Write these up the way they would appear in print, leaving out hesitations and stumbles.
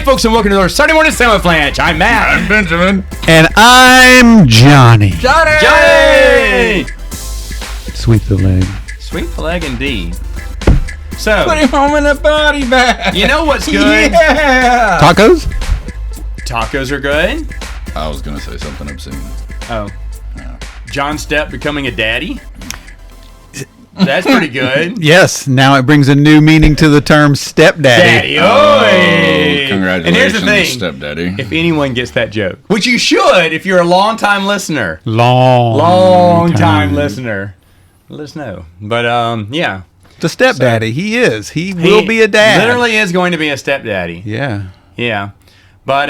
folks, and welcome to our Sunday morning Samoflange. I'm Matt. I'm Benjamin. And I'm Johnny. Johnny! Sweep the leg. Sweep the leg indeed. So, Put him home in a body bag. you know what's good? Yeah. Tacos? Tacos are good. I was going to say something obscene. Oh. John Stepp becoming a daddy. That's pretty good. Yes. Now it brings a new meaning to the term stepdaddy. Daddy, Congratulations, And here's the thing. stepdaddy. If anyone gets that joke, which you should if you're a long-time listener. Long-time listener. Let us know. But, yeah. The stepdaddy. He is. He will be a dad. Literally is going to be a stepdaddy. Yeah. Yeah. But,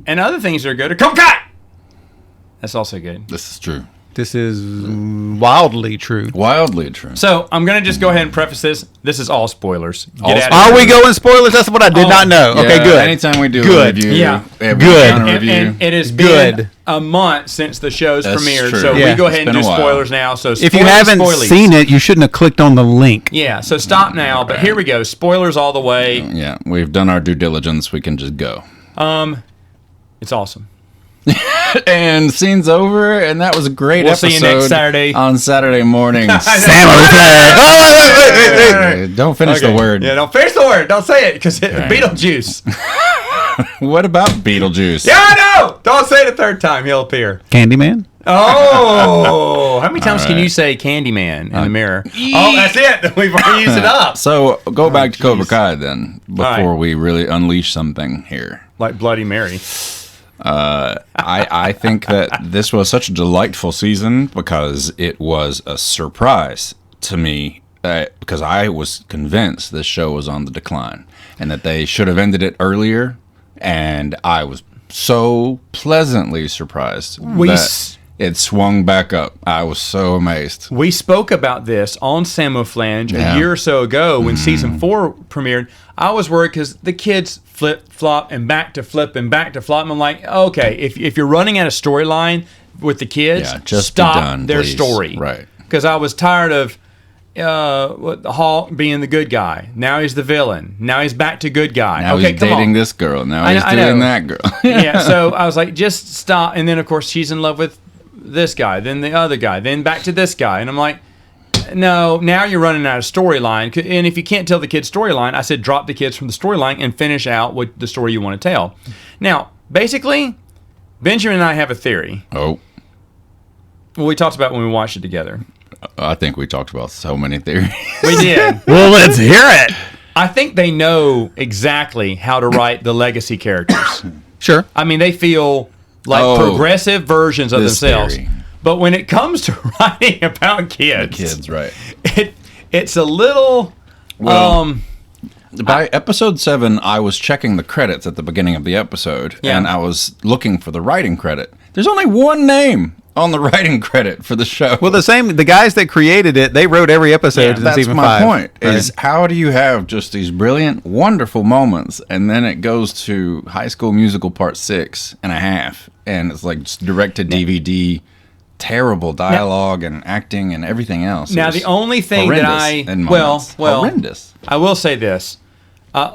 and other things that are good are Cobra! That's also good. This is true. This is wildly true. Wildly true. So, I'm going to just go ahead and preface this. This is all spoilers. Are we going spoilers? That's what I did not know. Yeah, Okay, good. Anytime we do Good. a review, Yeah. Good. And it has been a month since the show's That's premiered, true. so Yeah. we go ahead and do It's been a while. spoilers now. So If you haven't seen it, you shouldn't have clicked on the link. Yeah, so stop now. But here we go. Spoilers all the way. Yeah, we've done our due diligence. We can just go. It's awesome. And scene's over, and that was a great We'll episode. see you next Saturday. On Saturday morning. Samoflange. Oh, wait. Don't finish the word. Yeah, don't finish the word. Don't say it because Beetlejuice. What about Beetlejuice? Yeah, I know. Don't say it a third time. He'll appear. Candyman? Oh, how many times can you say Candyman in the mirror? Oh, that's it. We've already used it up. So go back to Cobra jeez. Kai then, before we really unleash something here. Like Bloody Mary. I think that this was such a delightful season because it was a surprise to me, because I was convinced this show was on the decline and that they should have ended it earlier, and I was so pleasantly surprised that it swung back up. I was so amazed. We spoke about this on Samoflange Yeah. a year or so ago when season 4 premiered. I was worried because the kids flip, flop, and back to flip and back to flop. And I'm like, okay, if you're running out of storyline with the kids, just stop be done, their please. story. Right. Because I was tired of the Hawk being the good guy. Now he's the villain. Now he's back to good guy. Now okay, he's come dating on. this girl. Now I he's know. doing that girl. Yeah, so I was like, just stop. And then, of course, she's in love with this guy, then the other guy, then back to this guy. And I'm like, no, now you're running out of storyline. And if you can't tell the kids' storyline, I said drop the kids from the storyline and finish out what the story you want to tell. Now, basically, Benjamin and I have a theory. Oh, Well, we talked about when we watched it together. I think we talked about so many theories. We did. Well, let's hear it. I think they know exactly how to write the legacy characters. Sure. I mean, they feel like progressive versions of this themselves. theory. But when it comes to writing about kids, Kids, right. it's a little By episode 7, I was checking the credits at the beginning of the episode, Yeah. and I was looking for the writing credit. There's only one name on the writing credit for the show. Well, the guys that created it, they wrote every episode in that's season my 5. point. right? Is how do you have just these brilliant, wonderful moments, and then it goes to High School Musical Part 6.5, and it's like just direct to DVD, terrible dialogue and acting and everything else. Now, It was the only thing that horrendous in well, moments. Horrendous. I will say this.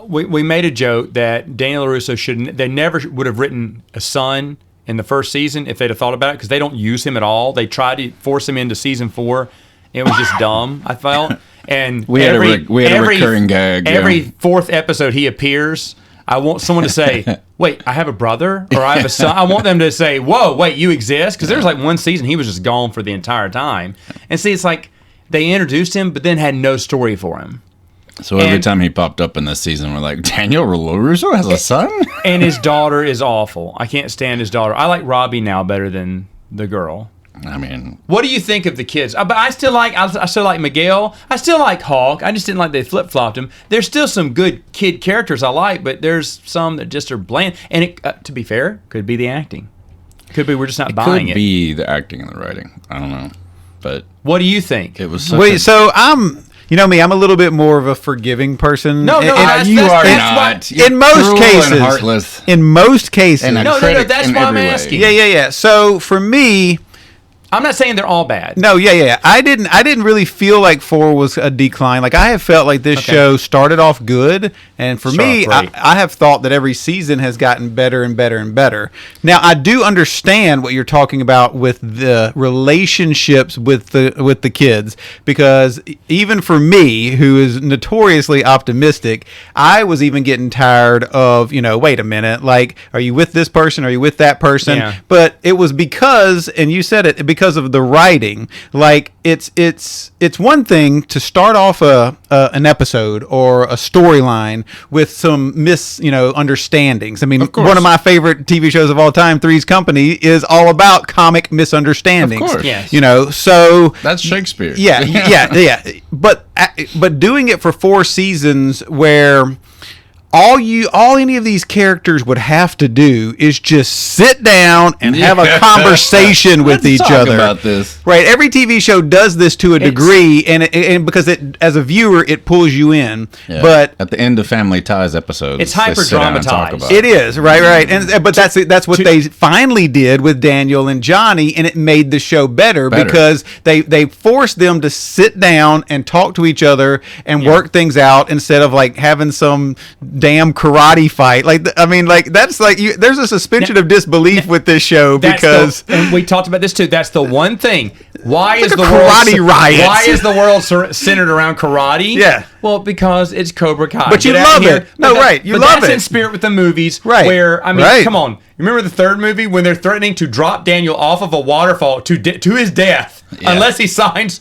We made a joke that Daniel LaRusso they never would have written a son in the first season if they'd have thought about it, because they don't use him at all. They tried to force him into season 4. It was just dumb, I felt. And We had a recurring gag. Every 4th episode he appears, I want someone to say, wait, I have a brother or I have a son. I want them to say, whoa, wait, you exist? Because there's like one season he was just gone for the entire time. And see, it's like they introduced him but then had no story for him. So every time he popped up in this season, we're like, Daniel LaRusso has a son? And his daughter is awful. I can't stand his daughter. I like Robbie now better than the girl. I mean, What do you think of the kids? But I still like Miguel. I still like Hawk. I just didn't like they flip-flopped him. There's still some good kid characters I like, but there's some that just are bland. And it, to be fair, could be the acting. Could be we're just not buying could it. be the acting and the writing. I don't know. But What do you think? it was such Wait, so you know me, I'm a little bit more of a forgiving person. No, And- you are that's not. why- in most Cruel cases, and heartless. In most cases. And a No, critic that's in why I'm every way. asking. Yeah. So for me, I'm not saying they're all bad. No, yeah. I didn't really feel like 4 was a decline. Like I have felt like this show started off good, and for me, I have thought that every season has gotten better and better and better. Now, I do understand what you're talking about with the relationships with the kids, because even for me, who is notoriously optimistic, I was even getting tired of, wait a minute, like, are you with this person? Are you with that person? Yeah. But it was because, and you said it, because of the writing. Like it's one thing to start off an episode or a storyline with some understandings. I mean, one of my favorite TV shows of all time, Three's Company, is all about comic misunderstandings. Of course, yes. So that's Shakespeare. Yeah. But doing it for 4 seasons where all any of these characters would have to do is just sit down and have a conversation with each other. About this. Right. Every TV show does this to a degree, and because as a viewer, it pulls you in. Yeah. But at the end of Family Ties episodes, it's hyper dramatized. It is right, but that's what they finally did with Daniel and Johnny, and it made the show better. Because they forced them to sit down and talk to each other and work things out instead of like having some damn karate fight. That's like there's a suspension of disbelief with this show, because and we talked about this too. That's the one thing. Why is the karate riots? Why is the world centered around karate? Yeah. Well, because it's Cobra Kai. But you love it. No, right. You love it. That's in spirit with the movies. Right. Where, come on. Remember the third movie when they're threatening to drop Daniel off of a waterfall to his death unless he signs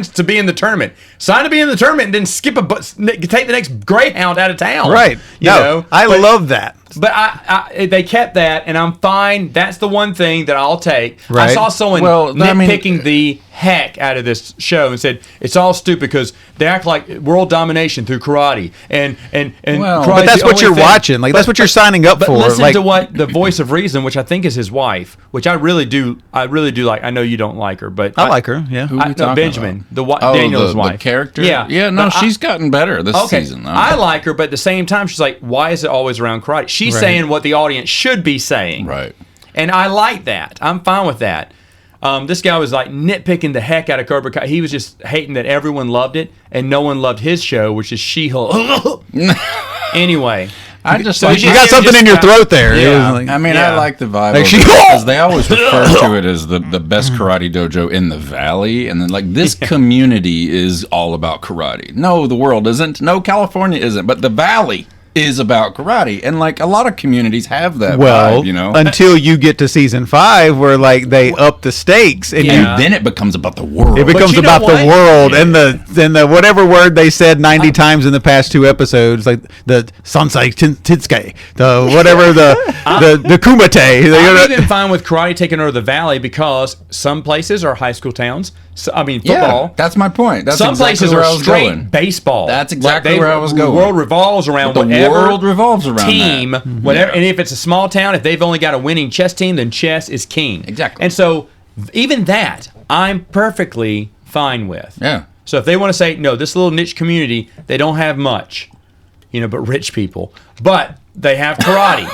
to be in the tournament. Sign to be in the tournament and then take the next Greyhound out of town. Right. I love that. But they kept that, and I'm fine. That's the one thing that I'll take. Right. I saw someone nitpicking the heck out of this show and said it's all stupid because they act like world domination through karate and but that's what you're watching. Like that's what you're signing up for. Listen to what the voice of reason, which I think is his wife, which I really do like. I know you don't like her, but I like her. Yeah, Who are we talking Benjamin, about? Daniel's wife, the character. Yeah. No, she's gotten better this season. I like her, but at the same time, she's like, why is it always around karate? She's saying what the audience should be saying, right? And I like that. I'm fine with that. This guy was like nitpicking the heck out of Cobra Kai. He was just hating that everyone loved it and no one loved his show, which is She-Hulk. Anyway, I just you got something in your throat there. Yeah. I like the vibe because they always refer to it as the best karate dojo in the valley, and then like this community is all about karate. No, the world isn't. No, California isn't, but the valley is about karate, and like a lot of communities have that vibe, until you get to season 5 where like they up the stakes and then it becomes about the world. It becomes about the world and the whatever word they said 90 times in the past 2 episodes, like the Sansai Titsuke, the whatever the Kumite. I'm even fine with karate taking over the valley because some places are high school towns. Football. Yeah, that's my point. That's some places are straight baseball. That's exactly where I was going. The world revolves around The world revolves around team, that. whatever. And if it's a small town, if they've only got a winning chess team, then chess is king. Exactly. And so even that, I'm perfectly fine with. Yeah. So if they want to say, no, this little niche community, they don't have much, but rich people. But they have karate.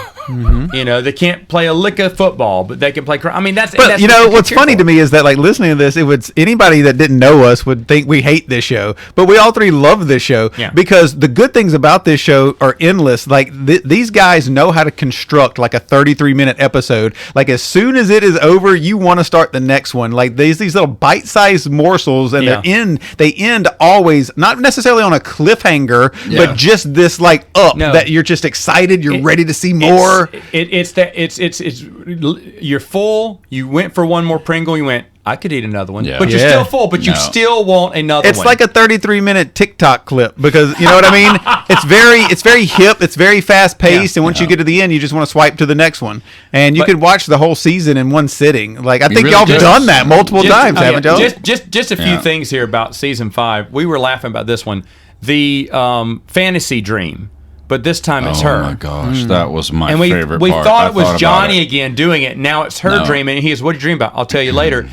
They can't play a lick of football, but they can play karate. I mean, that's. But what's funny to me is that like listening to this, it would anybody that didn't know us would think we hate this show, but we all three love this show because the good things about this show are endless. Like these guys know how to construct like a 33-minute episode. Like as soon as it is over, you want to start the next one. Like these little bite-sized morsels, and they end always not necessarily on a cliffhanger, but just this like that you're just excited, you're ready to see more. It's you're full. You went for one more Pringle. You went, I could eat another one, but you're still full. But you still want another one. It's like a 33-minute TikTok clip because you know what I mean. It's very hip. It's very fast paced, and once you get to the end, you just want to swipe to the next one. And you could watch the whole season in one sitting. Like I think y'all have done that multiple times, haven't y'all? Just a few things here about season 5. We were laughing about this one, the fantasy dream. But this time it's her. Oh my gosh, that was my favorite part. We thought it was Johnny again doing it. Now it's her dreaming. And he goes, "What do you dream about? I'll tell you later."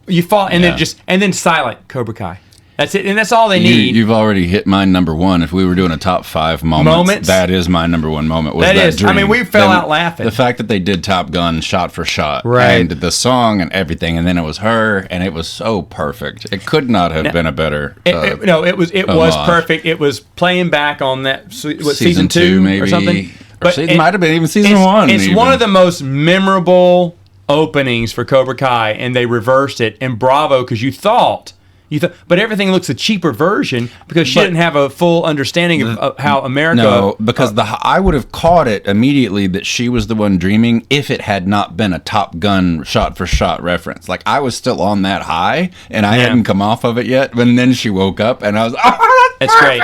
You fall, and then silent Cobra Kai. That's it, and that's all they need. You've already hit my number one. If we were doing a top 5 moments, that is my number one moment. Was that is. Dream. I mean, we fell out laughing. The fact that they did Top Gun shot for shot, right, and the song and everything, and then it was her, and it was so perfect. It could not have been a better. It was perfect. It was playing back on that season 2 maybe or something. But it might have been even season 1. It's one of the most memorable openings for Cobra Kai, and they reversed it. And bravo, because you thought, but everything looks a cheaper version because she didn't have a full understanding of how America. No, because I would have caught it immediately that she was the one dreaming if it had not been a Top Gun shot for shot reference. Like I was still on that high, and I hadn't come off of it yet. And then she woke up, and I was, that's great.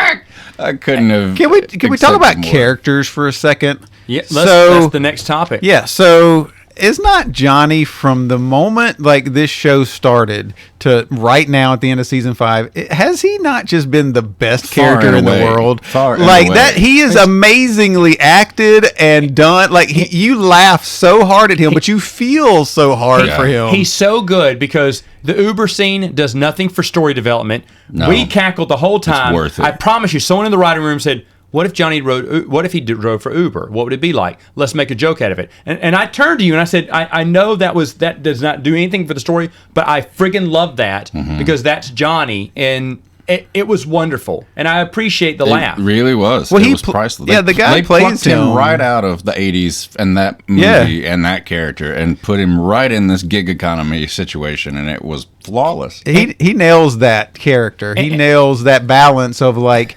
I couldn't have. Can we talk about characters for a second? Yeah, that's the next topic. Yeah, so. Is not Johnny from the moment like this show started to right now at the end of season 5? Has he not just been the best character in the world? Like that, he is amazingly acted and done. Like you laugh so hard at him, but you feel so hard for him. He's so good because the Uber scene does nothing for story development. No, we cackled the whole time. It's worth it. I promise you, someone in the writing room said, what if Johnny what if he drove for Uber? What would it be like? Let's make a joke out of it. And I turned to you and I said, I know that does not do anything for the story, but I friggin' love that because that's Johnny, and it was wonderful. And I appreciate the laugh. It really was. Well, it was priceless. Yeah, the guy they plays plucked him right out of the 80s and that movie and that character and put him right in this gig economy situation, and it was flawless. He nails that character. He nails that balance of like,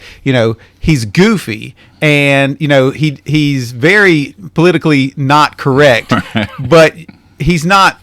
he's goofy and he's very politically not correct, but he's not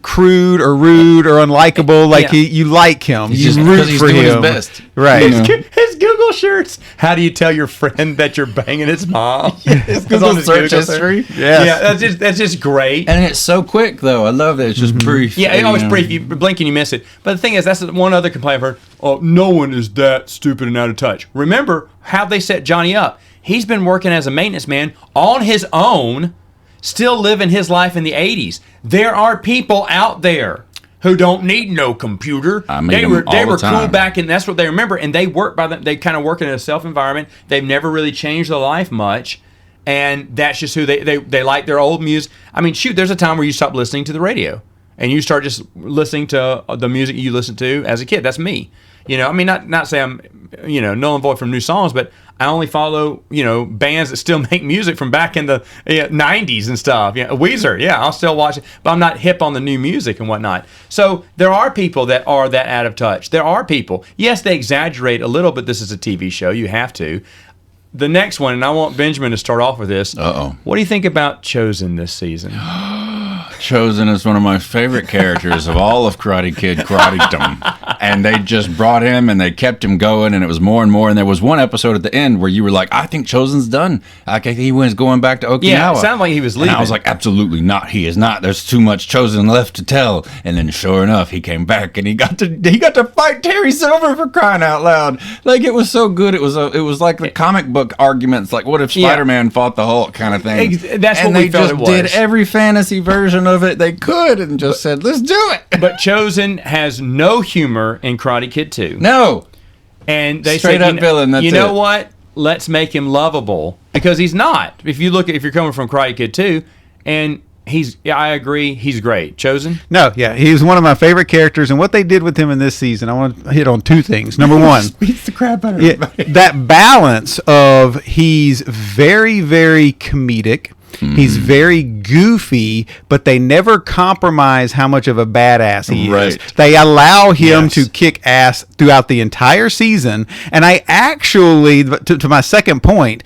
crude or rude or unlikable. Like you like him. You root for him. His best. Right. His Google shirts. How do you tell your friend that you're banging his mom? His Google search history. Yeah, that's just great. And it's so quick though. I love that. It's just brief. Yeah, it's always brief. You blink and you miss it. But the thing is, that's one other complaint I've heard. Oh, no one is that stupid and out of touch. Remember how they set Johnny up. He's been working as a maintenance man on his own, still living his life in the 80s. There are people out there who don't need no computer. They were cool back in. That's what they remember, and they work by them. They kind of work in a self environment. They've never really changed their life much, and that's just who they like their old music. I mean, shoot, there's a time where you stop listening to the radio and you start just listening to the music you listened to as a kid. That's me. I mean, not say I'm null and void from new songs, but I only follow, bands that still make music from back in the 90s and stuff. Weezer, I'll still watch it, but I'm not hip on the new music and whatnot. So there are people that are that out of touch. There are people. Yes, they exaggerate a little, but this is a TV show. You have to. The next one, and I want Benjamin to start off with this. Uh-oh. What do you think about Chosen this season? Chosen is one of my favorite characters of all of Karate Kid Karate-dom. And they just brought him and they kept him going, and it was more and more. And there was one episode at the end where you were like, I think Chosen's done. Like he was going back to Okinawa. Yeah, it sounded like he was leaving. And I was like, absolutely not. He is not. There's too much Chosen left to tell. And then sure enough, he came back and he got to fight Terry Silver, for crying out loud. Like it was so good. It was like the comic book arguments, like what if Spider-Man fought the Hulk kind of thing. That's what we felt it was. They just did every fantasy version of it they could and just said, let's do it. But Chosen has no humor in Karate Kid 2. No. And they straight said, up villain. That's you know what? Let's make him lovable, because he's not. If you're coming from Karate Kid 2, and I agree, he's great. Chosen? No, he's one of my favorite characters, and what they did with him in this season, I want to hit on two things. Number one, beats the crap out of everybody. That balance of he's very, very comedic. He's very goofy, but they never compromise how much of a badass he is. They allow him to kick ass throughout the entire season. And I actually, to my second point,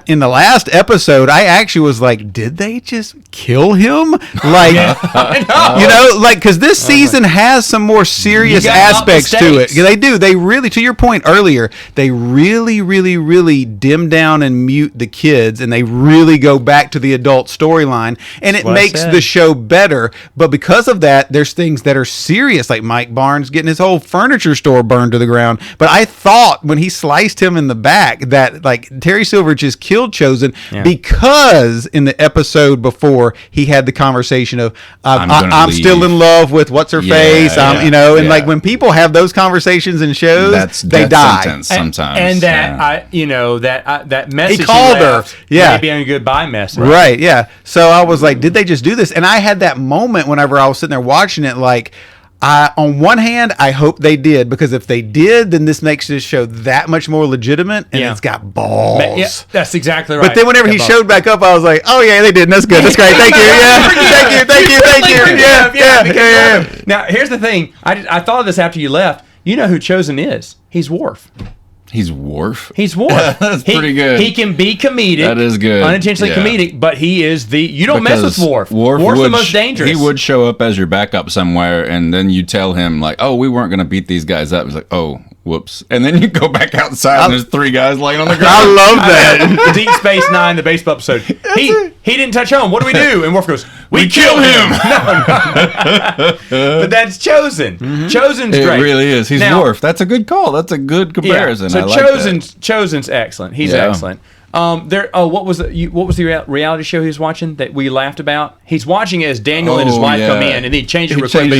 in the last episode, I actually was like, did they just kill him? Like, because this season has some more serious aspects to it. They do. They really, to your point earlier, they really, really, really dim down and mute the kids, and they really go back to the adult storyline, and it makes the show better. But because of that, there's things that are serious, like Mike Barnes getting his whole furniture store burned to the ground. But I thought when he sliced him in the back that, like, Terry Silver just just killed Chosen because in the episode before he had the conversation of I'm still in love with what's her face. Like when people have those conversations in shows, they die sometimes. And that that message he called her, maybe a goodbye message, right? Yeah. So I was like, did they just do this? And I had that moment whenever I was sitting there watching it, like. On one hand, I hope they did, because if they did, then this makes this show that much more legitimate, and it's got balls. Yeah, that's exactly right. But then whenever he showed back up, I was like, oh yeah, they did. And that's good. That's great. Thank you. Yeah. Thank you. Yeah. Now, here's the thing. I thought of this after you left. You know who Chosen is? He's Worf. He's Worf? He's Worf. That's pretty good. He can be comedic. That is good. Unintentionally comedic, but he is you don't mess with Worf. Worf's the most dangerous. He would show up as your backup somewhere, and then you tell him, like, oh, we weren't going to beat these guys up. He's like, oh, whoops. And then you go back outside, and there's 3 guys laying on the ground. I love that. Deep Space Nine, the baseball episode. He didn't touch home. What do we do? And Worf goes, we kill him. But that's Chosen. Chosen's great. It really is. He's Worf. That's a good call. That's a good comparison. So Chosen's excellent. He's excellent. What was the reality show he was watching that we laughed about? He's watching it as Daniel and his wife come in, and he changes it real quick, but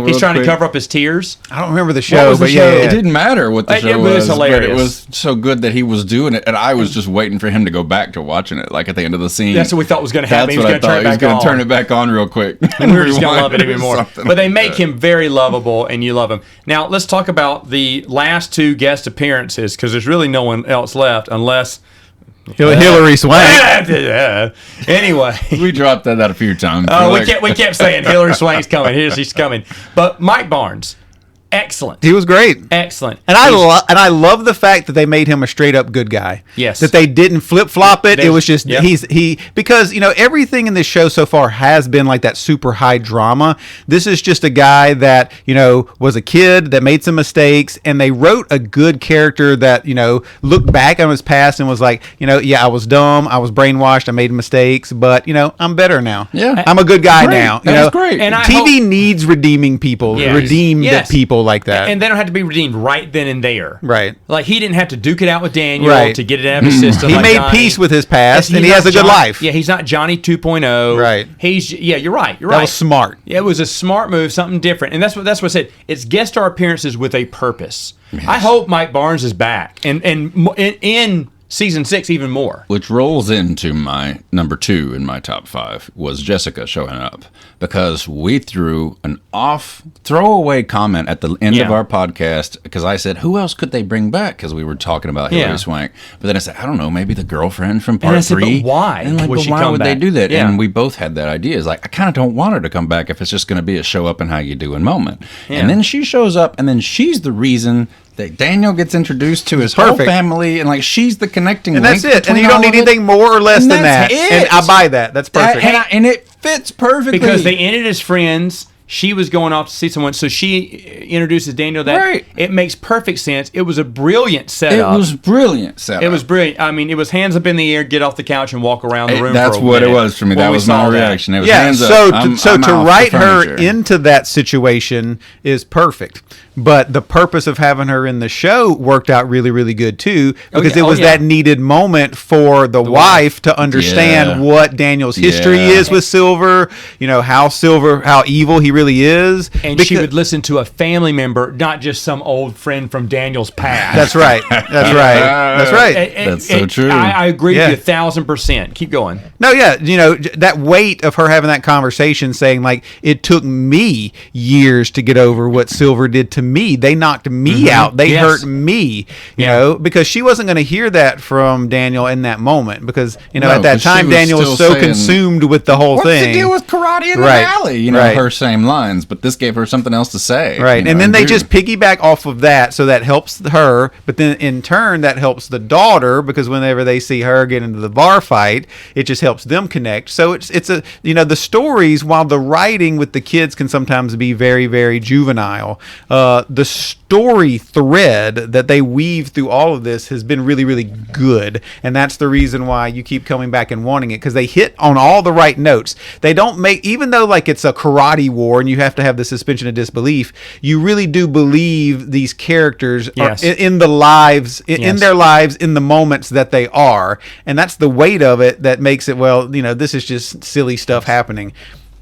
he's trying to cover up his tears. I don't remember the show, but it didn't matter what the show was. Hilarious. But it was so good that he was doing it, and I was just waiting for him to go back to watching it, like at the end of the scene. That's what we thought was going to happen. He was going to turn it back on real quick, and we were just going to love it even more. But they make him very lovable, and you love him. Now let's talk about the last 2 guest appearances, because there's really no one else left unless. Hillary Swank. Anyway, we dropped that out a few times. We kept saying Hillary Swank's coming. She's coming. But Mike Barnes, excellent. He was great. Excellent. And I love the fact that they made him a straight up good guy. Yes. That they didn't flip flop it. It was just because everything in this show so far has been like that super high drama. This is just a guy that was a kid that made some mistakes, and they wrote a good character that looked back on his past and was like, I was dumb, I was brainwashed, I made mistakes, but I'm better now. Yeah. I'm a good guy now. That's great. And TV needs redeeming people, redeemed people like that, and they don't have to be redeemed right then and there. Right. Like he didn't have to duke it out with Daniel to get it out of his system. He made peace with his past, and he has a good life. Yeah, he's not Johnny 2.0. Right. You're right. That was smart. Yeah, it was a smart move, something different, and that's what I said. It's guest star appearances with a purpose. Yes. I hope Mike Barnes is back, and in season 6 even more. Which rolls into my number 2 in my top 5 was Jessica showing up, because we threw an throwaway comment at the end of our podcast, because I said, who else could they bring back? Because we were talking about Hillary Swank. But then I said, I don't know, maybe the girlfriend from part 3. But why? And why would they do that? Yeah. And we both had that idea. It's like, I kind of don't want her to come back if it's just going to be a show up and how you doing moment. Yeah. And then she shows up, and then she's the reason that Daniel gets introduced to his whole family, and like she's the connecting link. And that's it. And you don't need anything more or less than that. And I buy that. That's perfect. And it fits perfectly. Because they ended as friends. She was going off to see someone, so she introduces Daniel. It makes perfect sense. It was a brilliant setup. It was brilliant. I mean, it was hands up in the air, get off the couch, and walk around the room. That's what it was for me. That was my reaction. It was hands up. So to write her into that situation is perfect. But the purpose of having her in the show worked out really, really good too, because it was that needed moment for the wife to understand what Daniel's history is with Silver. How evil he really is, and she would listen to a family member, not just some old friend from Daniel's past. That's right. That's so true. I agree with you 1,000%. Keep going. No, that weight of her having that conversation, saying like, it took me years to get over what Silver did to me. They knocked me out. They hurt me. Because she wasn't going to hear that from Daniel in that moment, because at that time Daniel was so consumed with the whole thing. What's the deal with karate in the alley? Her same lines, but this gave her something else to say. Right. And then they just piggyback off of that, so that helps her, but then in turn that helps the daughter, because whenever they see her get into the bar fight, it just helps them connect. So it's the stories, while the writing with the kids can sometimes be very, very juvenile, the story thread that they weave through all of this has been really, really good, and that's the reason why you keep coming back and wanting it, because they hit on all the right notes. They don't make, even though like it's a karate war for, and you have to have the suspension of disbelief, you really do believe these characters Yes. are in the lives, in Yes. their lives, in the moments that they are. And that's the weight of it that makes it, well, this is just silly stuff happening.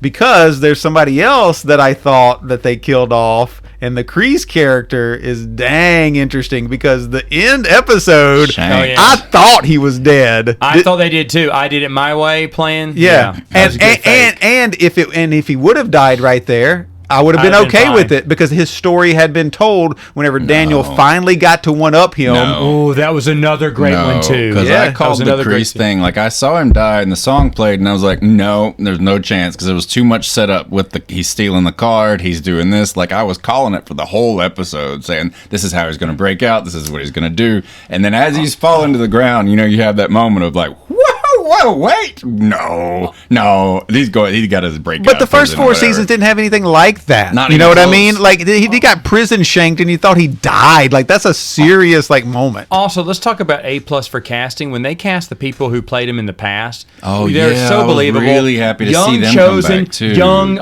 Because there's somebody else that I thought that they killed off, and the Kreese character is dang interesting because the end episode, Shame. I thought he was dead. I thought they did too. I did it my way plan. Yeah, that was a good fake. and if he would have died right there, I would have been I'd have been okay fine. with it because his story had been told whenever Daniel finally got to one up him. No. Oh, that was another great one too. Because Yeah, I that called was the another great Kreese thing. Like, I saw him die and the song played, and I was like, no, there's no chance because it was too much setup with he's stealing the card, he's doing this. Like, I was calling it for the whole episode, saying this is how he's going to break out, this is what he's going to do. And then as he's falling to the ground, you have that moment of like, whoa, wait, no, he got his breakout. But the first prison, 4 whatever. seasons didn't have anything like that. Not You know even what I close. mean? Like he got prison shanked, and you thought he died. Like that's a serious moment. Also, let's talk about A+ for casting. When they cast the people who played him in the past, Oh, they're yeah, so I was believable. really happy to young, see them come chosen, back, too. young,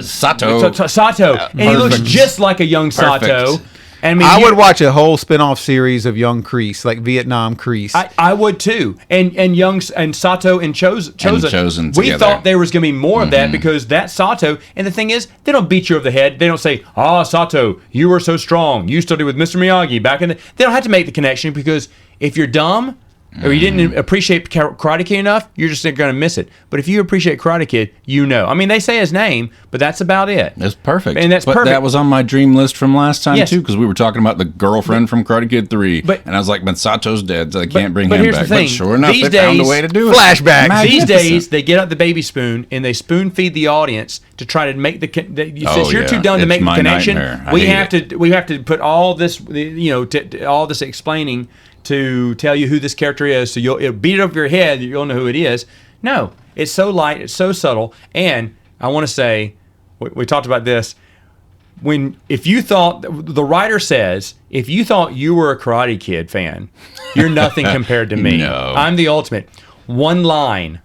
Sato. Sato, and he looks Perfect. just like a young Sato. Perfect. And I I mean, would watch a whole spin-off series of young Kreese, like Vietnam Kreese. I would too, and young and Sato and Chosen. Chosen We together. thought there was going to be more of that because that Sato. And the thing is, they don't beat you over the head. They don't say, Sato, you were so strong. You studied with Mr. Miyagi back in the. They don't have to make the connection because if you're dumb or you didn't appreciate Karate Kid enough, you're just going to miss it. But if you appreciate Karate Kid, I mean, they say his name, but that's about it. That's perfect. And that's but perfect. that was on my dream list from last time, Yes. too, because we were talking about the girlfriend from Karate Kid 3. And I was like, but Sato's dead, so they can't bring him here's back. the thing. But sure enough, These they found a days- way to do it. Flashbacks. These Magnificent. days, they get out the baby spoon and they spoon feed the audience to try to make since you're yeah. too dumb to It's make the my connection. nightmare. I We hate have to put all this, all this explaining to tell you who this character is, so it'll beat it over your head. You'll know who it is. No, it's so light, it's so subtle, and I want to say, we talked about this. If you thought, the writer says, if you thought you were a Karate Kid fan, you're nothing compared to me. No. I'm the ultimate. One line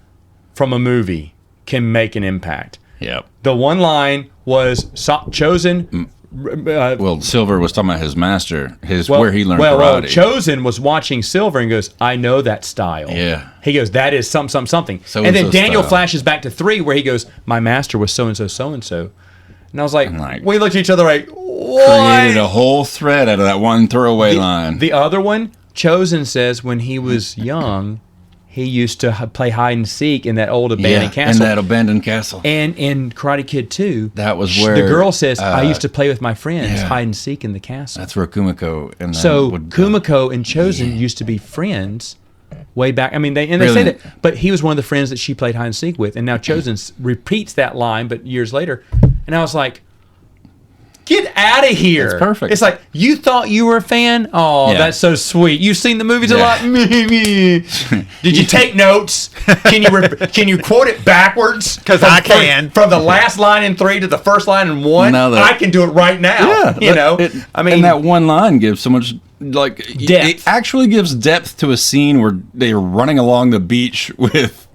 from a movie can make an impact. Yep. The one line was Chosen. Well, Silver was talking about his master, where he learned karate. Chosen was watching Silver and goes, I know that style. Yeah. He goes, that is something. So-and-so And then Daniel style. flashes back to 3 where he goes, my master was so-and-so, so-and-so. And I was like, like, we looked at each other like, what? Created a whole thread out of that one throwaway line. The other one, Chosen says when he was young, he used to play hide and seek in that old abandoned castle. in that abandoned castle. And in Karate Kid 2, That was where the girl says, I used to play with my friends yeah. hide and seek in the castle. That's where Kumiko and So Kumiko and Chosen used to be friends way back. I mean, they say Brilliant. that, but he was one of the friends that she played hide and seek with. And now Chosen repeats that line, but years later. And I was like, get out of here. That's perfect. It's like, you thought you were a fan? Oh, Yeah. that's so sweet. You've seen the movies a Yeah. lot. Did you take notes? Can you quote it backwards? 'Cause I can. From the last line in 3 to the first line in 1. Now that- I can do it right now. I mean, and that one line gives so much Depth. It actually gives depth to a scene where they're running along the beach with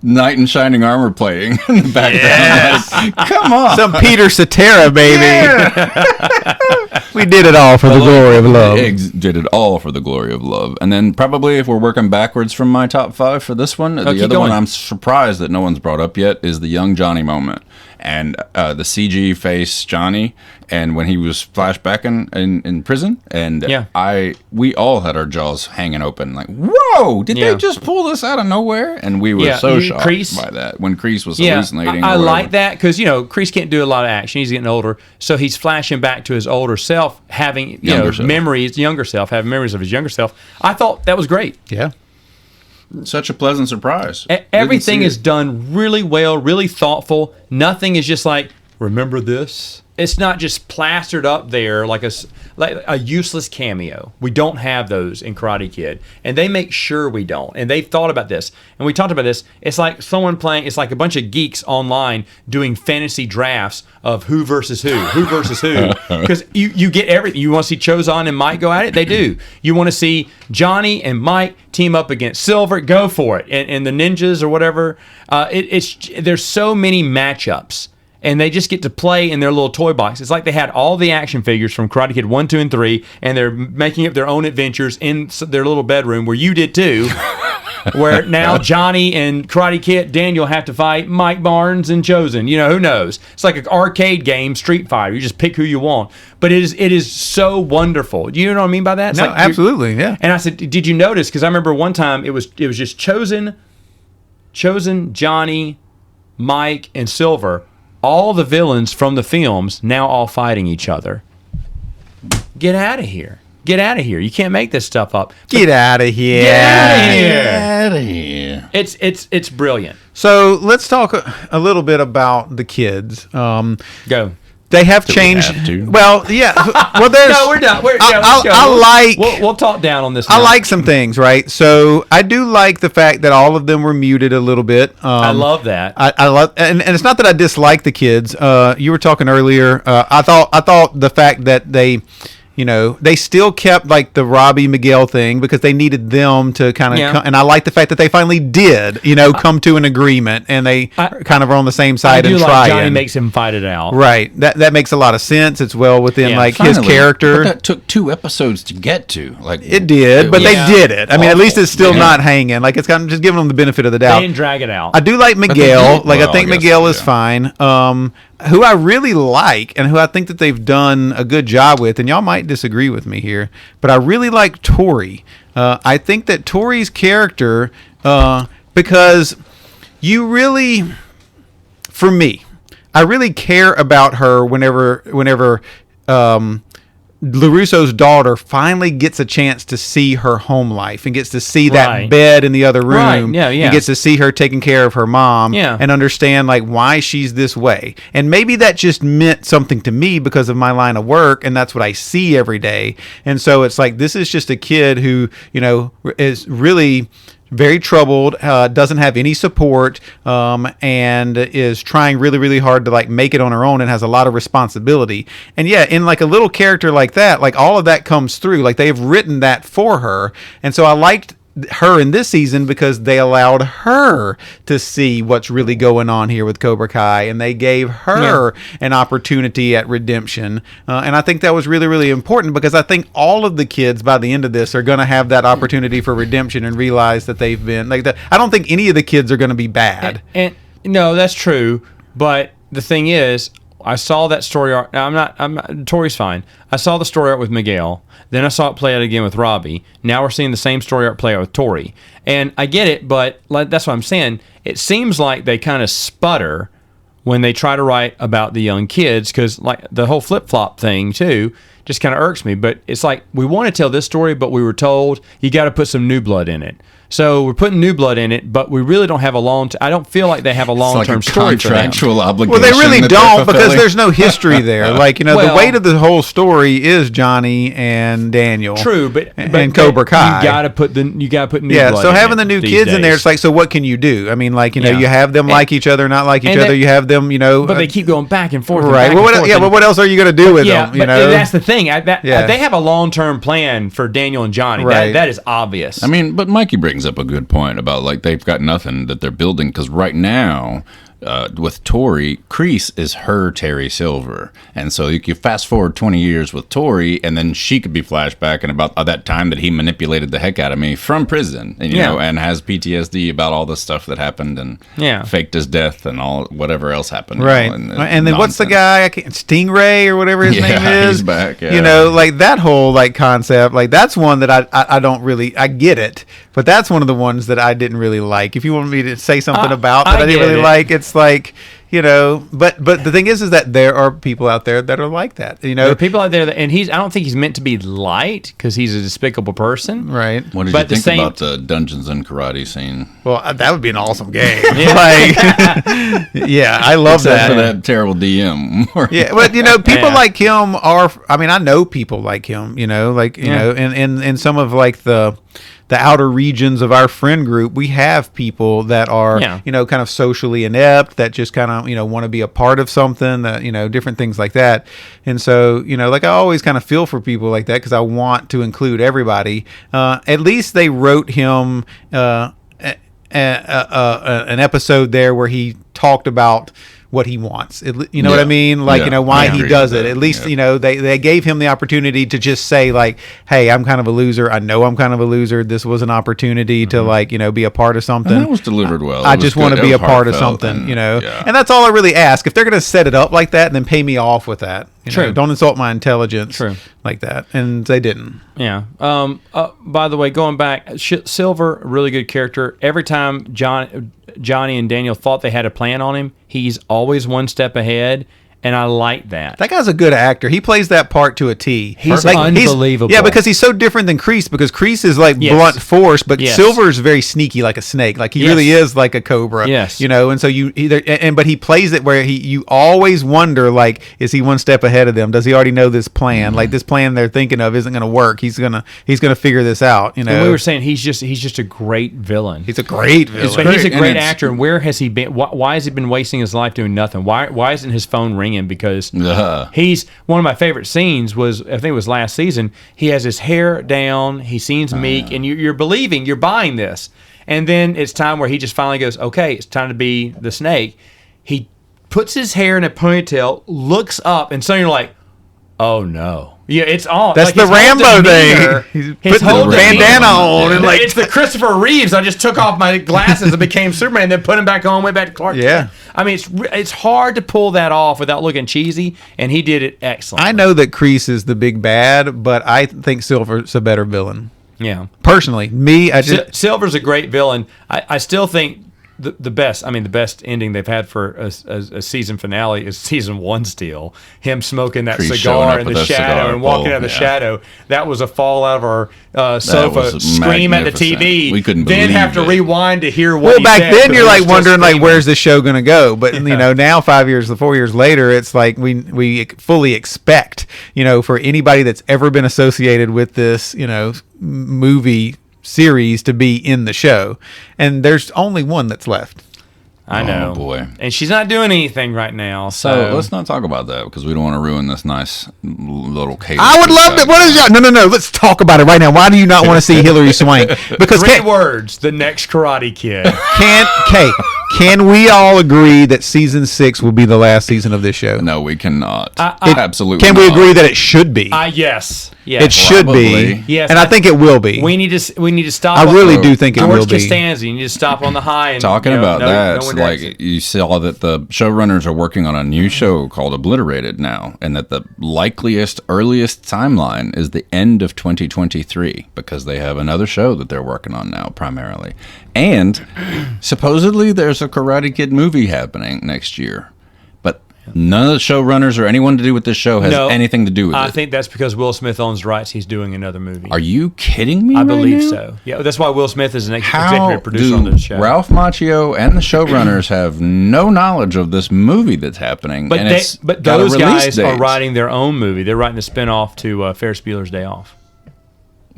Knight in Shining Armor playing in the background. Like, come on, Some Peter Cetera, baby. We did it all for the glory of love. Did it all for the glory of love. And then probably if we're working backwards from my top 5 for this one, the keep other one going. I'm surprised that no one's brought up yet is the young Johnny moment. And the CG face Johnny, and when he was flashbacking in prison, and Yeah. we all had our jaws hanging open, like, whoa, did Yeah. they just pull this out of nowhere? And we were so shocked Kreese- by that when Kreese was Yeah, hallucinating. I or like whatever. that because Kreese can't do a lot of action. He's getting older, so he's flashing back to his older self, having Younger self. memories, younger self, having memories of his younger self. I thought that was great. Yeah. Such a pleasant surprise. Everything Didn't see is done really well, really thoughtful. Nothing is just like, remember this? it's not just plastered up there like a useless cameo. We don't have those in Karate Kid, and they make sure we don't. And they've thought about this, and we talked about this. It's like someone playing. It's like a bunch of geeks online doing fantasy drafts of who versus who, because you get everything. You want to see Chozan and Mike go at it, they do. You want to see Johnny and Mike team up against Silver, go for it, and the ninjas or whatever. There's so many matchups. And they just get to play in their little toy box. It's like they had all the action figures from Karate Kid 1, 2, and 3, and they're making up their own adventures in their little bedroom where you did too. Where now Johnny and Karate Kid Daniel have to fight Mike Barnes and Chosen. Who knows? It's like an arcade game, Street Fighter. You just pick who you want. But it is so wonderful. You know what I mean by that? It's no, absolutely, yeah. And I said, did you notice? Because I remember one time it was just Chosen, Johnny, Mike, and Silver. All the villains from the films now all fighting each other. Get out of here. You can't make this stuff up. Get out of here. It's brilliant. So let's talk a little bit about the kids. Go. They have changed. Well, yeah. Well, there's. No, we're done. We'll talk down on this. I like some things, right? So I do like the fact that all of them were muted a little bit. I love that. I love, and it's not that I dislike the kids. You were talking earlier. I thought the fact that they still kept like the Robbie Miguel thing because they needed them to kind of, and I like the fact that they finally did, come to an agreement and they kind of are on the same side and try. Johnny makes him fight it out. Right. That makes a lot of sense. It's well within his character. But that took 2 episodes to get to. Like it did, but they did it. I mean, at least it's still not hanging. Like it's kind of just giving them the benefit of the doubt. They didn't drag it out. I do like Miguel. I think Miguel is fine. Who I really like and who I think that they've done a good job with, and y'all might disagree with me here, but I really like Tori. I think that Tori's character, because for me, I really care about her whenever LaRusso's daughter finally gets a chance to see her home life and gets to see that bed in the other room. Right. Yeah. And gets to see her taking care of her mom and understand like why she's this way. And maybe that just meant something to me because of my line of work, and that's what I see every day. And so it's like this is just a kid who, is really very troubled, doesn't have any support, and is trying really, really hard to like make it on her own and has a lot of responsibility. And in like a little character like that, like all of that comes through. Like they've written that for her. And so I liked her in this season because they allowed her to see what's really going on here with Cobra Kai, and they gave her an opportunity at redemption, and I think that was really, really important because I think all of the kids by the end of this are going to have that opportunity for redemption and realize that they've been like that. I don't think any of the kids are going to be bad. And no, that's true, but the thing is, I saw that story arc. Now, I'm not. Tori's fine. I saw the story arc with Miguel. Then I saw it play out again with Robbie. Now we're seeing the same story arc play out with Tori. And I get it, but that's what I'm saying. It seems like they kind of sputter when they try to write about the young kids, because like the whole flip-flop thing too just kind of irks me. But it's like we want to tell this story, but we were told you got to put some new blood in it. So we're putting new blood in it, but we really don't have I don't feel like they have a long-term story for them. Contractual obligation. Well, they really don't because there's no history there. The weight of the whole story is Johnny and Daniel. True, but Cobra Kai. You got to put new blood. So having the new kids in there, it's like, so what can you do? I mean, you have them like each other, not like each other. You have them, But they keep going back and forth. Right. But what else are you going to do with them? But that's the thing. They have a long-term plan for Daniel and Johnny. Right. That is obvious. I mean, but Mikey brings up a good point about like they've got nothing that they're building, because right now with Tori, Kreese is her Terry Silver, and so you fast forward 20 years with Tori, and then she could be flashbacking about that time that he manipulated the heck out of me from prison, and and has PTSD about all the stuff that happened and faked his death and all whatever else happened. Right, and then what's the guy? Stingray or whatever his name is. He's back. Like that whole like concept. Like that's one that I don't really. I get it, but that's one of the ones that I didn't really like. If you want me to say something about that I didn't really like, it's like, but the thing is that there are people out there that are like that. There are people out there and I don't think he's meant to be light because he's a despicable person. Right. What did you think about the Dungeons and Karate scene? Well, that would be an awesome game. I love Except for that terrible DM. Yeah, but people like him are. I mean, I know people like him. In some of like the outer regions of our friend group, we have people that are, kind of socially inept, that just kind of, want to be a part of something, that, different things like that. And so, I always kind of feel for people like that because I want to include everybody. At least they wrote him an episode there where he talked about what he wants. What I mean? Why he does it. At least, they gave him the opportunity to just say like, hey, I'm kind of a loser. I know I'm kind of a loser. This was an opportunity to be a part of something. And that was delivered well. I just want to be a part of something, and that's all I really ask. If they're going to set it up like that, then pay me off with that. True. Don't insult my intelligence like that. And they didn't. Yeah. By the way, going back, Silver, really good character. Every time Johnny and Daniel thought they had a plan on him, he's always one step ahead, and I like that. That guy's a good actor. He plays that part to a T. He's unbelievable. Because he's so different than Kreese, because Kreese is like blunt force, but Silver's very sneaky like a snake. Like he really is like a cobra. Yes. And so but he plays it where you always wonder, like, is he one step ahead of them? Does he already know this plan? Like this plan they're thinking of isn't going to work. He's gonna figure this out. And we were saying he's just a great villain. He's a great villain. But he's a great actor. And where has he been? Why has he been wasting his life doing nothing? Why isn't his phone ringing? Because he's one of my favorite scenes was, I think it was last season. He has his hair down. He seems meek, and you're believing, you're buying this. And then it's time where he just finally goes, okay, it's time to be the snake. He puts his hair in a ponytail, looks up, and suddenly you're like, oh no. Yeah, it's on. That's like the Rambo thing. He's putting the bandana on. And it's the Christopher Reeves. I just took off my glasses and became Superman, and then put him back on, went back to Clark Kent. Yeah. I mean, it's hard to pull that off without looking cheesy, and he did it excellently. I know that Kreese is the big bad, but I think Silver's a better villain. Yeah. Personally, Silver's a great villain. I still think the best ending they've had for a season finale is season 1 still. Him smoking that Kreese cigar in the shadow and walking out of the shadow. That was a fall out of our sofa, scream at the TV. We couldn't then believe have to it. rewind to hear what he back said, then you're like wondering screaming. like, where's this show going to go? But now 4 years later, it's like we fully expect, for anybody that's ever been associated with this, movie series to be in the show, and there's only one that's left. I know. Oh boy. And she's not doing anything right now. So let's not talk about that because we don't want to ruin this nice little cake. I would love that. What is y'all? No. Let's talk about it right now. Why do you not want to see Hillary Swank? Because 3 words: the next Karate Kid. Can we all agree that season 6 will be the last season of this show? No, we cannot. Absolutely. Can we agree that it should be? Yes. It should be. Yes. And I think it will be. We need to stop. I really do think it will be. George Costanza, you need to stop on the high. And, talking about that, no like you saw that the showrunners are working on a new show called Obliterated now, and that the earliest timeline is the end of 2023 because they have another show that they're working on now primarily. And supposedly there's a Karate Kid movie happening next year. But none of the showrunners or anyone to do with this show has anything to do with it. I think that's because Will Smith owns rights. He's doing another movie. Are you kidding me? I believe so. Yeah, that's why Will Smith is an executive producer on the show. Ralph Macchio and the showrunners have no knowledge of this movie that's happening. But those guys are writing their own movie. They're writing a spinoff to Ferris Bueller's Day Off.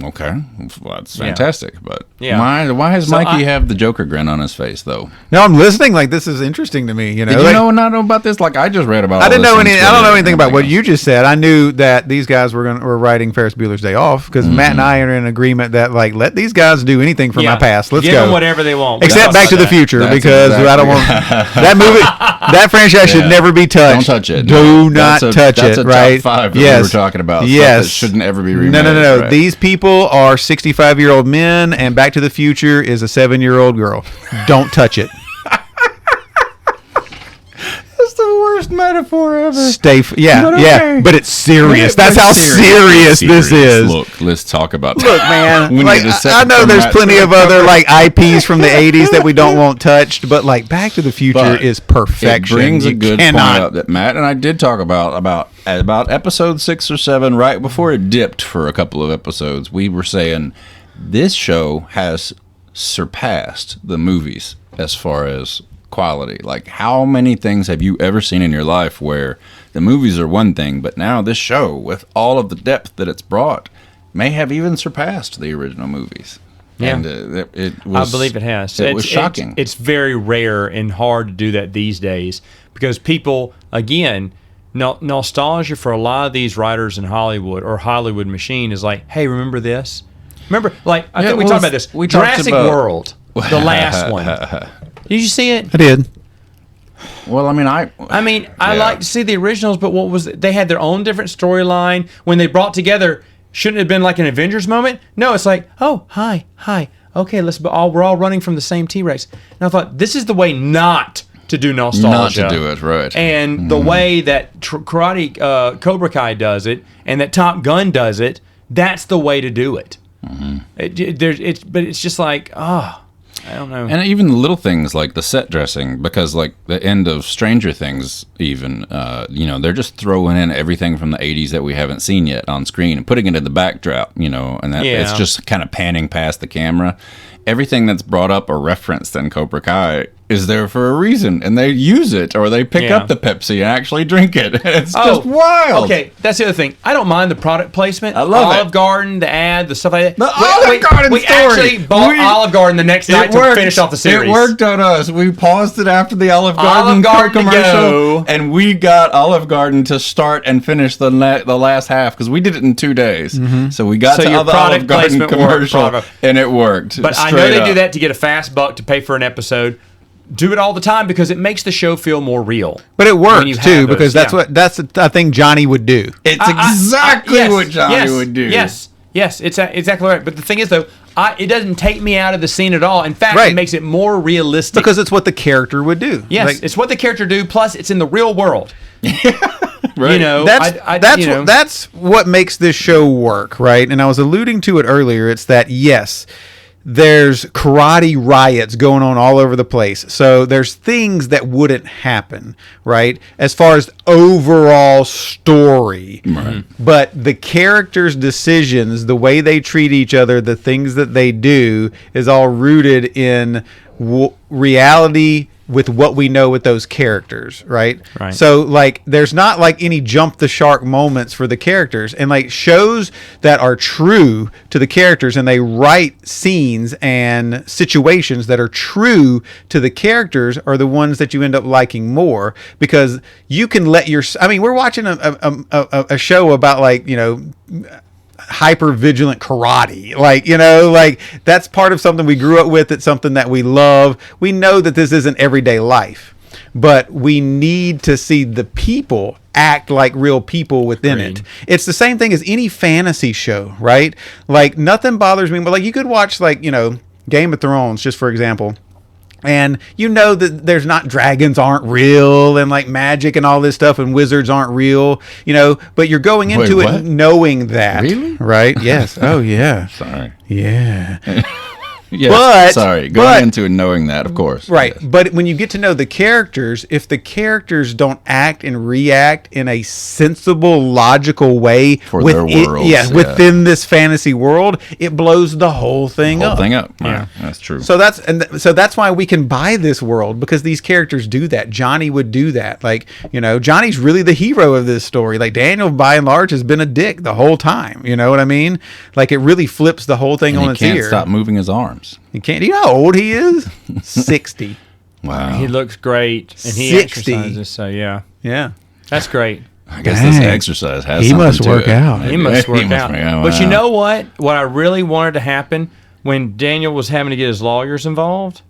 Okay, well, that's fantastic. But why has So Mikey have the Joker grin on his face though? No, I'm listening. Like this is interesting to me. Did you not know about this? Like I just read about. I didn't know any. I don't know anything about what you just said. I knew that these guys were writing Ferris Bueller's Day Off because Matt and I are in agreement that like let these guys do anything from my past. Let's Give go. them whatever they want. Except Back to the Future because I don't want that movie. That franchise should never be touched. Don't touch it. Do not touch it. Right? Top 5 that we were talking about. Yes. That shouldn't ever be remade. No. Right? These people are 65-year-old men, and Back to the Future is a 7-year-old girl. Don't touch it. That's the worst metaphor ever. But it's serious. That's how serious this is. Look, let's talk about that. Look, man, We like need a second I know from there's that plenty to of other recover. like IPs from the 80s that we don't want touched, but like Back to the Future But is perfection. It brings a You good cannot- point up that Matt and I did talk about episode 6 or 7, right before it dipped for a couple of episodes. We were saying this show has surpassed the movies as far as quality. Like, how many things have you ever seen in your life where the movies are one thing, but now this show, with all of the depth that it's brought, may have even surpassed the original movies? Yeah. And it was, I believe it has. It was shocking. It's very rare and hard to do that these days because people, again, nostalgia for a lot of these writers in Hollywood or Hollywood machine is like, hey, remember this? Remember, like, I think we talked about this. we talked Jurassic about- World, the last one. Did you see it? I did. Well, I mean, I like to see the originals, but what was they had their own different storyline when they brought together. Shouldn't it have been like an Avengers moment? No, it's like, oh, hi, okay, we're all running from the same T-Rex. And I thought this is the way not to do nostalgia, not to do it right, and the way that Cobra Kai does it, and that Top Gun does it. That's the way to do it. But it's just like, I don't know. And even the little things like the set dressing, because like the end of Stranger Things, even, they're just throwing in everything from the 80s that we haven't seen yet on screen and putting it in the backdrop, and that it's just kind of panning past the camera. Everything that's brought up or referenced in Cobra Kai is there for a reason, and they use it, or they pick up the Pepsi and actually drink it. It's just wild. Okay, that's the other thing. I don't mind the product placement. I love Olive it. Garden, the ad, the stuff like that. The Olive Garden we story. actually bought Olive Garden the next night to finish off the series. It worked on us. We paused it after the Olive Garden, to commercial, go. and we got Olive Garden to start and finish the last half because we did it in 2 days. So we got to your the Olive product Garden placement commercial, worked. and it worked. But I know they do that to get a fast buck to pay for an episode. Do it all the time because it makes the show feel more real. But it when you works have too those, because that's a thing Johnny would do. It's exactly what Johnny would do. Yes, it's exactly right. But the thing is, though, it doesn't take me out of the scene at all. In fact, Right. it makes it more realistic. Because it's what the character would do. Yes, it's what the character do. Plus, it's in the real world. Right. You know, that's what makes this show work, right? And I was alluding to it earlier. It's that yes, there's karate riots going on all over the place. So there's things that wouldn't happen, right? As far as overall story. Right. But the characters' decisions, the way they treat each other, the things that they do is all rooted in reality with what we know with those characters, right? Right. So like there's not like any jump the shark moments for the characters, and like shows that are true to the characters and they write scenes and situations that are true to the characters are the ones that you end up liking more because you can let we're watching a show about like, hyper vigilant karate, like that's part of something we grew up with. It's something that we love. We know that this isn't everyday life, but we need to see the people act like real people within it. It's the same thing as any fantasy show, right? Like nothing bothers me, but like you could watch like, Game of Thrones, just for example. And that there's not dragons aren't real and like magic and all this stuff and wizards aren't real, but you're going into it knowing that. Really? Right? Yes. Oh, yeah. Sorry. Yeah. Yes, going into it knowing that, of course. Right. Yes. But when you get to know the characters, if the characters don't act and react in a sensible, logical way For their worlds, within this fantasy world, it blows the whole thing up. Yeah, that's true. So that's why we can buy this world because these characters do that. Johnny would do that. Like, Johnny's really the hero of this story. Like Daniel, by and large, has been a dick the whole time. You know what I mean? Like it really flips the whole thing on its ear. He can't stop moving his arms. He can't. Do you know how old he is? 60. Wow. He looks great, and he 60. exercises. So yeah, that's great. I guess this exercise has. He must something to work it. out. He must work out. But you wow. know what? What I really wanted to happen when Daniel was having to get his lawyers involved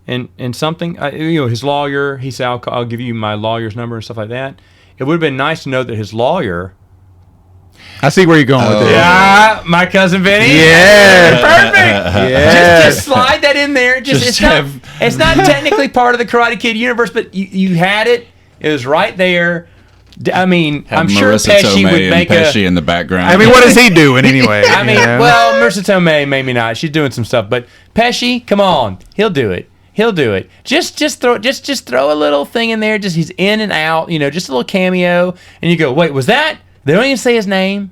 in something, his lawyer, he said, I'll give you my lawyer's number and stuff like that. It would have been nice to know that his lawyer. I see where you're going with this. Yeah, my cousin Vinny. Yeah. Perfect. Yeah. Just slide that in there. It's not technically part of the Karate Kid universe, but you had it. It was right there. I mean, Have I'm sure Marissa Pesci Tomei would and make Pesci in the background. I mean, what is he doing anyway? I mean, you know? well, Marissa Tomei, maybe not. She's doing some stuff, but Pesci, come on, he'll do it. He'll do it. Just throw a little thing in there. Just he's in and out. Just a little cameo, and you go, wait, was that? They don't even say his name.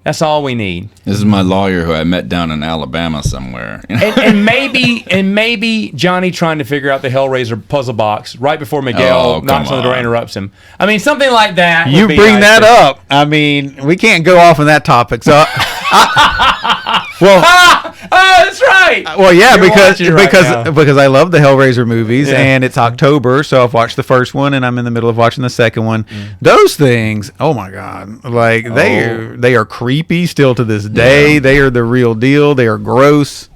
That's all we need. This is my lawyer who I met down in Alabama somewhere. And maybe Johnny trying to figure out the Hellraiser puzzle box right before Miguel knocks on the door and interrupts him. I mean, something like that. You bring that up. I mean, we can't go off on that topic. So, that's right. Well, yeah, You're watching right now. because I love the Hellraiser movies, and it's October, so I've watched the first one, and I'm in the middle of watching the second one. Those things, oh my god, like they are creepy still to this day. Yeah. They are the real deal. They are gross.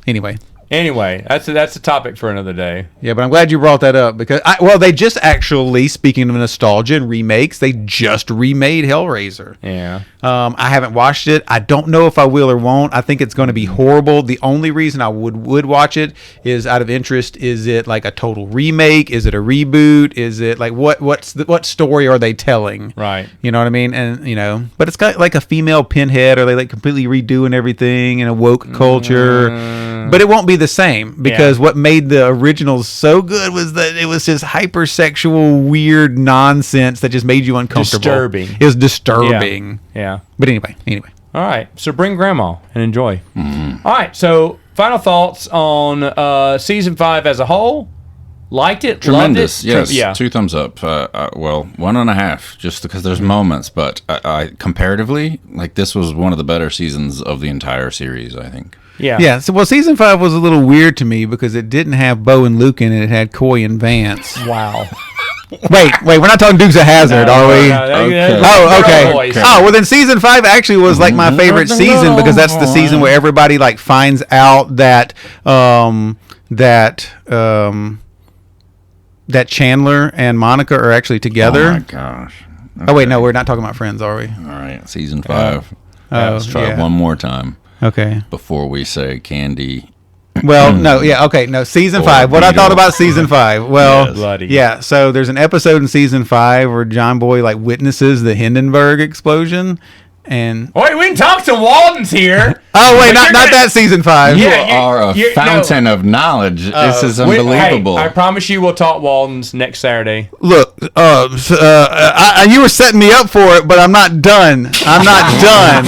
Anyway, that's a topic for another day. Yeah, but I'm glad you brought that up because they just actually, speaking of nostalgia and remakes, they just remade Hellraiser. Yeah. I haven't watched it. I don't know if I will or won't. I think it's going to be horrible. The only reason I would watch it is out of interest. Is it like a total remake? Is it a reboot? Is it like what story are they telling? Right. You know what I mean? And but it's got like a female Pinhead. Are they like completely redoing everything in a woke culture? But it won't be the same because what made the originals so good was that it was just hypersexual, weird nonsense that just made you uncomfortable. Disturbing. It was disturbing. Yeah. But anyway. All right. So bring grandma and enjoy. Mm-hmm. All right. So final thoughts on season 5 as a whole. Liked it? Tremendous. Loved it? Yes. 2 thumbs up. Well, 1.5 just because there's moments, but I comparatively, like, this was one of the better seasons of the entire series, I think. Yeah. So, season 5 was a little weird to me because it didn't have Bo and Luke in it. It had Coy and Vance. Wow. Wait, we're not talking Dukes of Hazzard, are we? Okay. Oh, okay. Okay. Oh, well then season 5 actually was like my favorite season because that's the season where everybody like finds out that that Chandler and Monica are actually together. Oh my gosh. Okay. Oh wait, no, we're not talking about Friends, are we? All right, season 5. Oh, Let's try it one more time Okay. before we say Candy. Well, no, yeah, okay, no, season Or 5. What I thought Beetle. about season 5. Well, Yes. Bloody. yeah, so there's an episode in season 5 where John Boy like witnesses the Hindenburg explosion, and Wait, we can talk to Waldens here. oh wait, But not you're not gonna- that season 5. You Yeah, are a no. fountain of knowledge. This is unbelievable. Hey, I promise you we'll talk Waldens next Saturday. Look, you were setting me up for it, but I'm not done. I'm not done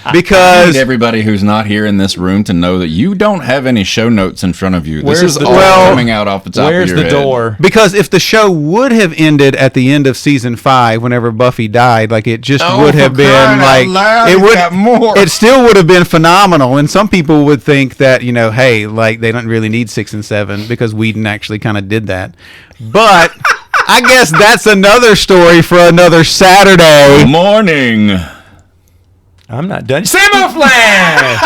I because need everybody who's not here in this room to know that you don't have any show notes in front of you. Where's This is the all door? coming out off the top Where's of your the head. door? because if the show would have ended at the end of season 5, whenever Buffy died, like it just Oh, would for have been crying out like loud, it he's would. got more. It still would have been phenomenal, and some people would think that hey, like they don't really need 6 and 7 because Whedon actually kind of did that. But I guess that's another story for another Saturday. Morning. I'm not done. Samoflange!